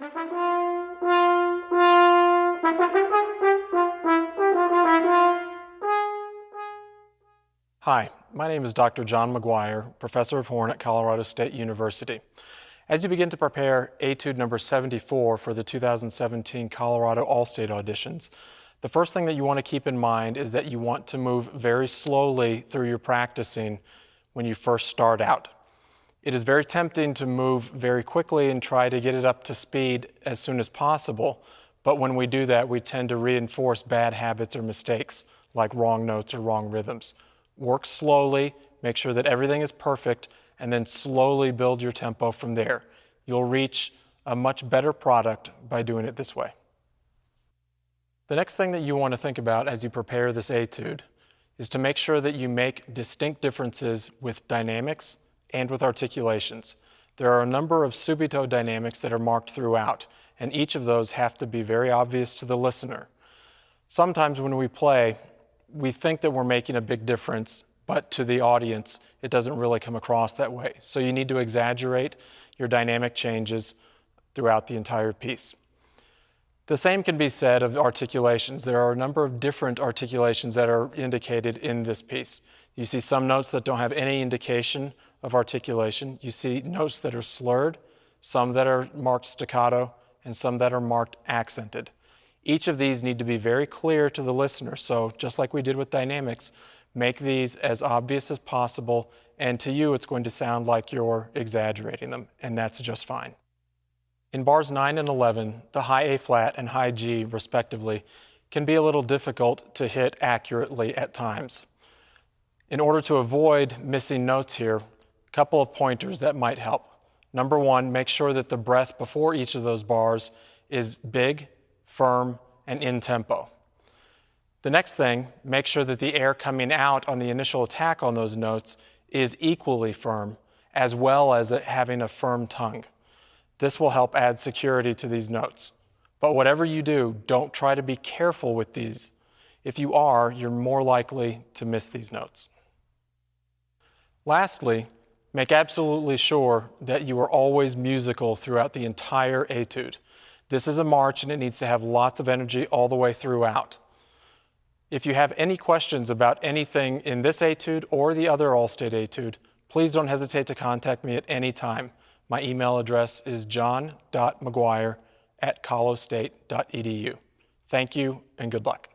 Hi, my name is Dr. John McGuire, Professor of Horn at Colorado State University. As you begin to prepare Etude number 74 for the 2017 Colorado All-State Auditions, the first thing that you want to keep in mind is that you want to move very slowly through your practicing when you first start out. It is very tempting to move very quickly and try to get it up to speed as soon as possible, but when we do that, we tend to reinforce bad habits or mistakes like wrong notes or wrong rhythms. Work slowly, make sure that everything is perfect, and then slowly build your tempo from there. You'll reach a much better product by doing it this way. The next thing that you want to think about as you prepare this etude is to make sure that you make distinct differences with dynamics and with articulations. There are a number of subito dynamics that are marked throughout, and each of those have to be very obvious to the listener. Sometimes when we play, we think that we're making a big difference, but to the audience, it doesn't really come across that way. So you need to exaggerate your dynamic changes throughout the entire piece. The same can be said of articulations. There are a number of different articulations that are indicated in this piece. You see some notes that don't have any indication of articulation. You see notes that are slurred, some that are marked staccato, and some that are marked accented. Each of these need to be very clear to the listener, so just like we did with dynamics, make these as obvious as possible, and to you it's going to sound like you're exaggerating them, and that's just fine. In bars 9 and 11, the high A flat and high G, respectively, can be a little difficult to hit accurately at times. In order to avoid missing notes here, a couple of pointers that might help. Number one, make sure that the breath before each of those bars is big, firm, and in tempo. The next thing, make sure that the air coming out on the initial attack on those notes is equally firm, as well as having a firm tongue. This will help add security to these notes. But whatever you do, don't try to be careful with these. If you are, you're more likely to miss these notes. Lastly, make absolutely sure that you are always musical throughout the entire etude. This is a march and it needs to have lots of energy all the way throughout. If you have any questions about anything in this etude or the other All-State etude, please don't hesitate to contact me at any time. My email address is john.mcguire@colostate.edu. Thank you and good luck.